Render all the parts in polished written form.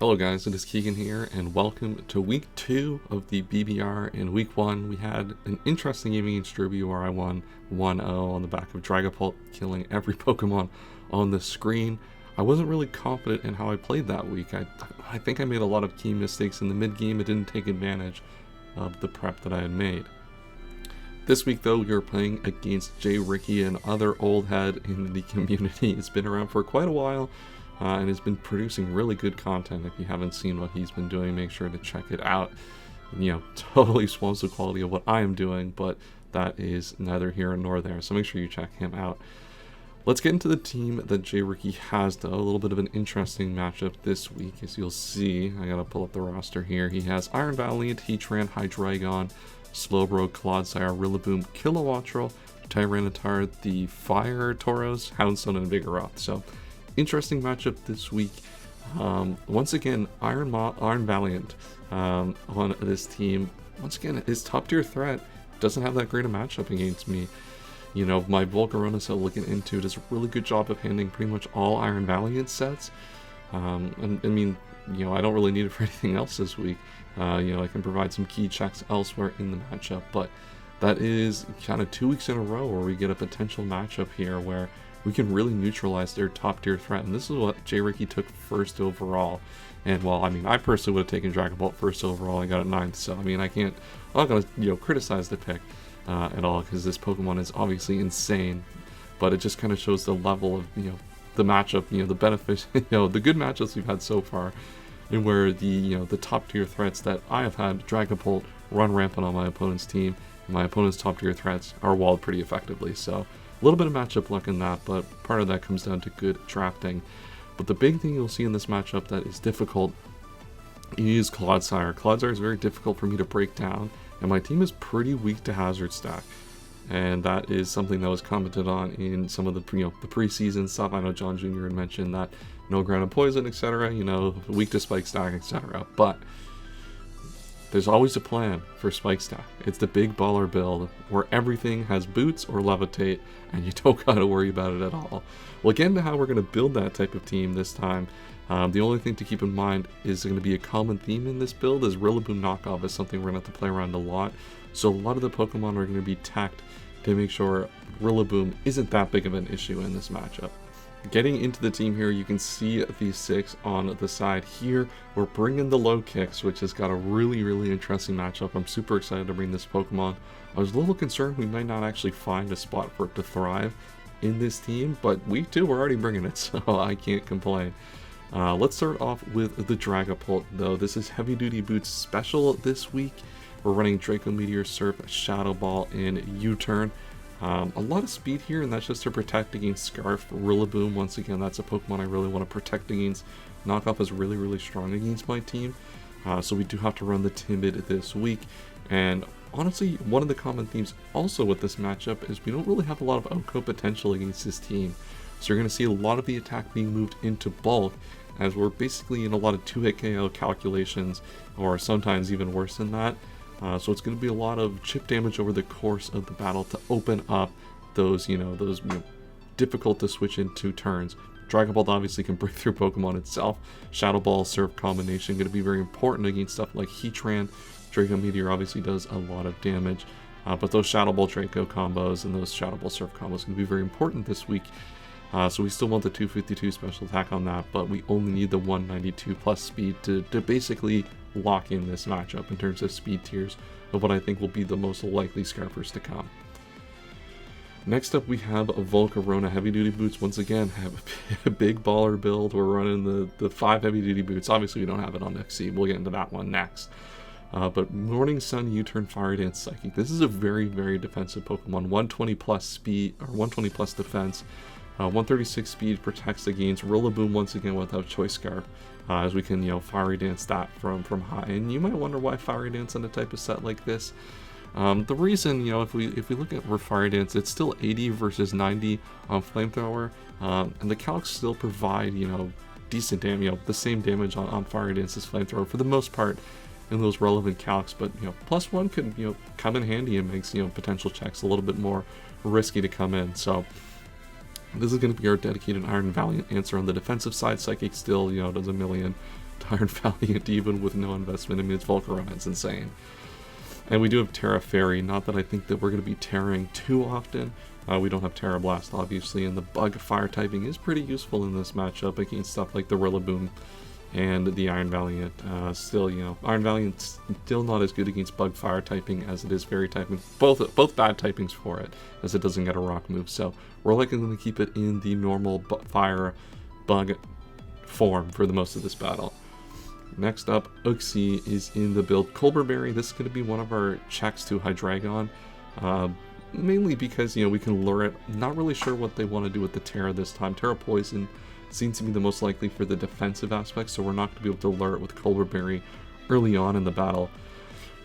Hello guys, it is Keegan here, and welcome to week 2 of the BBR. In week 1, we had an interesting game against Druby where I won 1-0 on the back of Dragapult, killing every Pokemon on the screen. I wasn't really confident in how I played that week. I think I made a lot of key mistakes in the mid-game. It didn't take advantage of the prep that I had made. This week though, we were playing against Jay Ricky, another old head in the community. He's been around for quite a while. And has been producing really good content. If you haven't seen what he's been doing, make sure to check it out. Totally swamps the quality of what I am doing, but that is neither here nor there, so make sure you check him out. Let's get into the team that Jay Ricky has, though. A little bit of an interesting matchup this week, as you'll see. I gotta pull up the roster here. He has Iron Valiant, Heatran, Hydreigon, Slowbro, Clodsire, Rillaboom, Kilowattrel, Tyranitar, the Fire Tauros, Houndstone, and Vigoroth. So, interesting matchup this week. Once again, Iron Valiant on this team. Once again, his top tier threat doesn't have that great a matchup against me. My Volcarona set looking into does a really good job of handling pretty much all Iron Valiant sets. And I mean, I don't really need it for anything else this week. I can provide some key checks elsewhere in the matchup, but that is kind of 2 weeks in a row where we get a potential matchup here where we can really neutralize their top tier threat, and this is what Jay Ricky took first overall. And while I personally would have taken Dragapult first overall, I got it 9th, so I'm not gonna criticize the pick at all, because this Pokemon is obviously insane, but it just kind of shows the level of the matchup, the benefit, the good matchups we've had so far, and where the top tier threats that I have had Dragapult run rampant on my opponent's team, and my opponent's top tier threats are walled pretty effectively. So a little bit of matchup luck in that, but part of that comes down to good drafting. But the big thing you'll see in this matchup that is difficult is Clodsire. Clodsire is very difficult for me to break down, and my team is pretty weak to Hazard Stack. And that is something that was commented on in some of the the preseason stuff. I know John Jr. had mentioned that no ground and poison, etc. Weak to Spike Stack, etc. But there's always a plan for Spike Stack. It's the big baller build where everything has boots or levitate and you don't gotta worry about it at all. We'll get into how we're gonna build that type of team this time. The only thing to keep in mind is going to be a common theme in this build is Rillaboom knockoff is something we're going to have to play around a lot. So a lot of the Pokemon are going to be tacked to make sure Rillaboom isn't that big of an issue in this matchup. Getting into the team here, you can see these 6 on the side here. We're bringing the low kicks, which has got a really interesting matchup. I'm super excited to bring this Pokemon. I was a little concerned we might not actually find a spot for it to thrive in this team, but week 2 we're already bringing it, so I can't complain. Let's start off with the Dragapult, though. This is Heavy Duty Boots special this week. We're running Draco Meteor, Surf, Shadow Ball, and U-Turn. A lot of speed here, and that's just to protect against Scarf. Rillaboom, once again, that's a Pokemon I really want to protect against. Knockoff is really strong against my team, so we do have to run the Timid this week. And honestly, one of the common themes also with this matchup is we don't really have a lot of OHKO potential against this team. So you're going to see a lot of the attack being moved into bulk, as we're basically in a lot of 2-hit KO calculations, or sometimes even worse than that. So it's going to be a lot of chip damage over the course of the battle to open up those, difficult to switch into turns. Dragapult obviously can break through Pokemon itself. Shadow Ball, Surf combination going to be very important against stuff like Heatran. Draco Meteor obviously does a lot of damage, but those Shadow Ball Draco combos and those Shadow Ball Surf combos going to be very important this week. So we still want the 252 special attack on that, but we only need the 192 plus speed to basically lock in this matchup in terms of speed tiers of what I think will be the most likely Scarfers to come. Next up we have a Volcarona Heavy Duty Boots. Once again, have a big baller build. We're running the 5 Heavy Duty Boots. Obviously we don't have it on XC. We'll get into that one next. But Morning Sun, U-Turn, Fire Dance, Psychic. This is a very defensive Pokemon. 120 plus speed, or 120 plus defense. 136 speed protects against Rillaboom once again without Choice Scarf, as we can Fiery Dance that from high. And you might wonder why Fiery Dance on a type of set like this. The reason, if we look at Fiery Dance, it's still 80 versus 90 on Flamethrower, and the calcs still provide decent damage, the same damage on Fiery Dance as Flamethrower for the most part in those relevant calcs. But +1 could come in handy and makes potential checks a little bit more risky to come in. So this is going to be our dedicated Iron Valiant answer on the defensive side. Psychic still, does a million. Iron Valiant even with no investment. I mean, it's Volcarona, it's insane. And we do have Terra Fairy, not that I think that we're going to be tearing too often. We don't have Terra Blast, obviously, and the Bug Fire typing is pretty useful in this matchup against stuff like the Rillaboom and the Iron Valiant. Still, you know, Iron Valiant's still not as good against Bug Fire typing as it is Fairy typing. Both bad typings for it, as it doesn't get a rock move. So we're likely going to keep it in the normal Fire Bug form for the most of this battle. Next up, Uxie is in the build Colbur Berry. This is going to be one of our checks to Hydreigon, mainly because, you know, we can lure it. Not really sure what they want to do with the Terra this time. Terra Poison seems to be the most likely for the defensive aspect, so we're not going to be able to lure it with Colbur Berry early on in the battle.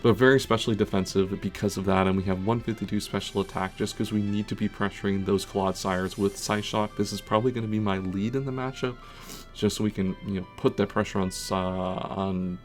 But very specially defensive because of that, and we have 152 special attack just because we need to be pressuring those Clodsires with Psyshock. This is probably going to be my lead in the matchup, just so we can, you know, put the pressure on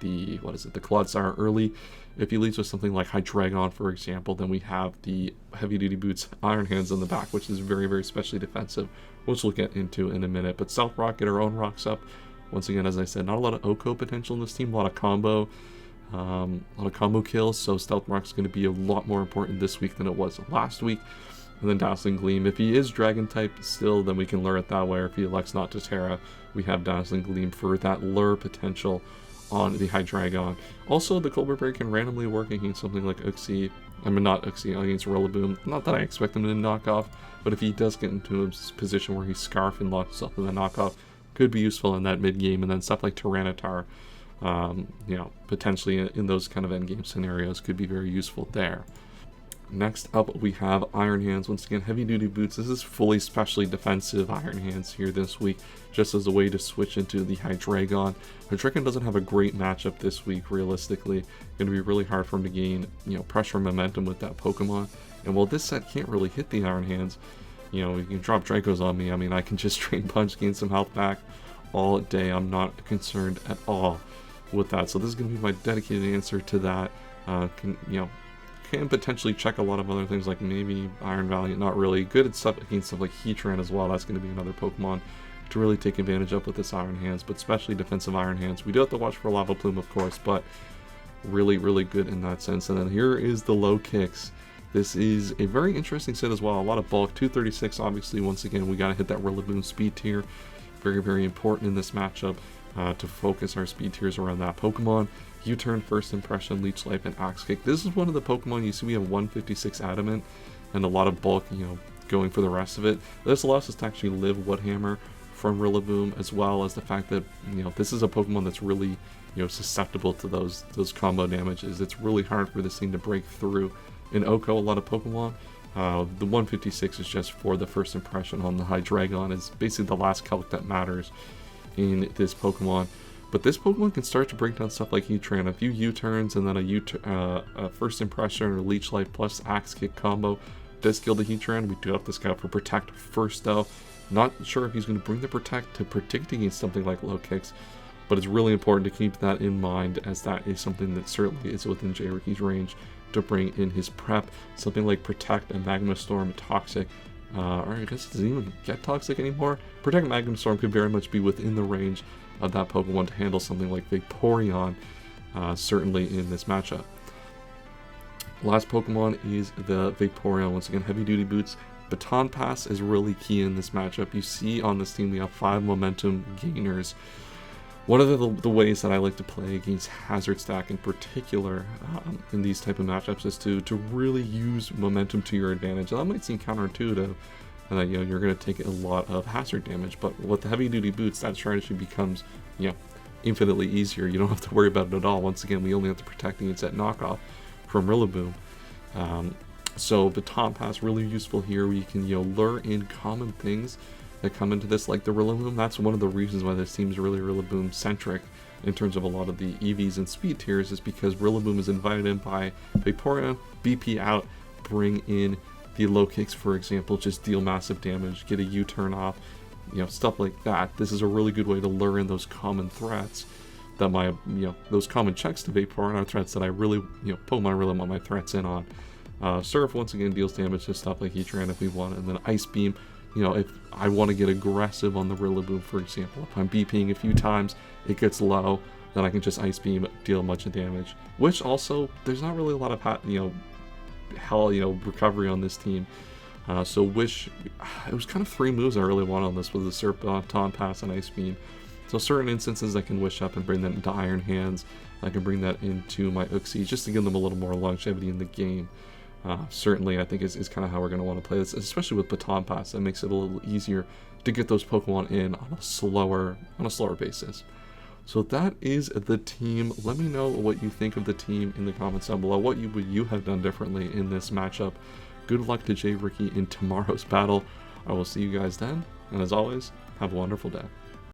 the, the Clodsire early. If he leads with something like Hydreigon, for example, then we have the Heavy Duty Boots Iron Hands on the back, which is very, very specially defensive, which we'll get into in a minute. But Stealth Rock, get our own rocks up. Once again, as I said, not a lot of Oko potential in this team, a lot of combo kills, so Stealth Rock's going to be a lot more important this week than it was last week. And then Dazzling Gleam, if he is Dragon type still, then we can lure it that way, or if he elects not to Terra, we have Dazzling Gleam for that lure potential on the Hydreigon. Also, the Colbur Berry can randomly work against something like Uxie, I mean not Uxie, against Rillaboom. Not that I expect him to knock off, but if he does get into a position where he's Scarf and locks himself in the knockoff, could be useful in that mid-game. And then stuff like Tyranitar, you know, potentially in those kind of endgame scenarios could be very useful there. Next up, we have Iron Hands. Once again, Heavy Duty Boots. This is fully specially defensive Iron Hands here this week, just as a way to switch into the Hydreigon. Hydreigon doesn't have a great matchup this week, realistically. Going to be really hard for him to gain, you know, pressure and momentum with that Pokemon. And while this set can't really hit the Iron Hands, you know, you can drop Dracos on me. I mean, I can just Drain Punch, gain some health back all day. I'm not concerned at all with that. So this is going to be my dedicated answer to that. Can potentially check a lot of other things like maybe Iron Valiant, not really. Good at stuff against stuff like Heatran as well. That's going to be another Pokemon to really take advantage of with this Iron Hands, but especially defensive Iron Hands. We do have to watch for Lava Plume, of course, but really, really good in that sense. And then here is the low kicks. This is a very interesting set as well. A lot of bulk, 236 obviously. Once again, we got to hit that Rillaboom speed tier. Very, very important in this matchup to focus our speed tiers around that Pokemon. U-Turn, First Impression, Leech Life, and Axe Kick. This is one of the Pokemon you see we have 156 Adamant and a lot of bulk, you know, going for the rest of it. This allows us to actually live Woodhammer from Rillaboom, as well as the fact that, you know, this is a Pokemon that's really, you know, susceptible to those combo damages. It's really hard for this thing to break through. In Oko, a lot of Pokemon, the 156 is just for the First Impression on the Hydreigon. It's basically the last calc that matters in this Pokemon. But this Pokemon can start to break down stuff like Heatran. A few U-turns and then a First Impression or Leech Life plus Axe Kick combo does kill the Heatran. We do have to scout for Protect first though. Not sure if he's going to bring the Protect to protect against something like low kicks, but it's really important to keep that in mind, as that is something that certainly is within J-Ricky's range to bring in his prep. Something like Protect and Magma Storm Toxic, or I guess it doesn't even get Toxic anymore. Protect Magma Storm could very much be within the range of that Pokemon to handle something like Vaporeon, certainly in this matchup. Last Pokemon is the Vaporeon. Once again, Heavy Duty Boots. Baton Pass is really key in this matchup. You see on this team we have 5 momentum gainers. One of the ways that I like to play against Hazard Stack in particular in these type of matchups is to really use momentum to your advantage. That might seem counterintuitive, and that, you know, you're going to take a lot of hazard damage, but with the Heavy Duty Boots, that strategy becomes, you know, infinitely easier. You don't have to worry about it at all. Once again, we only have to protect against that knockoff from Rillaboom. So Baton Pass really useful here, where you can, you know, lure in common things that come into this, like the Rillaboom. That's one of the reasons why this team is really Rillaboom centric in terms of a lot of the EVs and speed tiers, is because Rillaboom is invited in by Vaporeon, BP out, bring in the low kicks, for example, just deal massive damage, get a U-turn off, you know, stuff like that. This is a really good way to lure in those common threats that those common checks to Vaporeon are threats that I really, you know, Pokemon really want my threats in on. Surf, once again, deals damage to stuff like Heatran if we want, and then Ice Beam, you know, if I want to get aggressive on the Rillaboom, for example, if I'm BPing a few times, it gets low, then I can just Ice Beam, deal a bunch of damage. Which also, there's not really a lot of recovery on this team. So Wish, it was kind of 3 moves I really wanted on this with the Serpentine Pass and Ice Beam. So certain instances I can Wish up and bring that into Iron Hands. I can bring that into my Uxie just to give them a little more longevity in the game. Certainly I think is kind of how we're going to want to play this, especially with Baton Pass. That makes it a little easier to get those Pokemon in on a slower basis. So that is the team. Let me know what you think of the team in the comments down below. What would you have done differently in this matchup? Good luck to Jay Ricky in tomorrow's battle. I will see you guys then, and as always, have a wonderful day.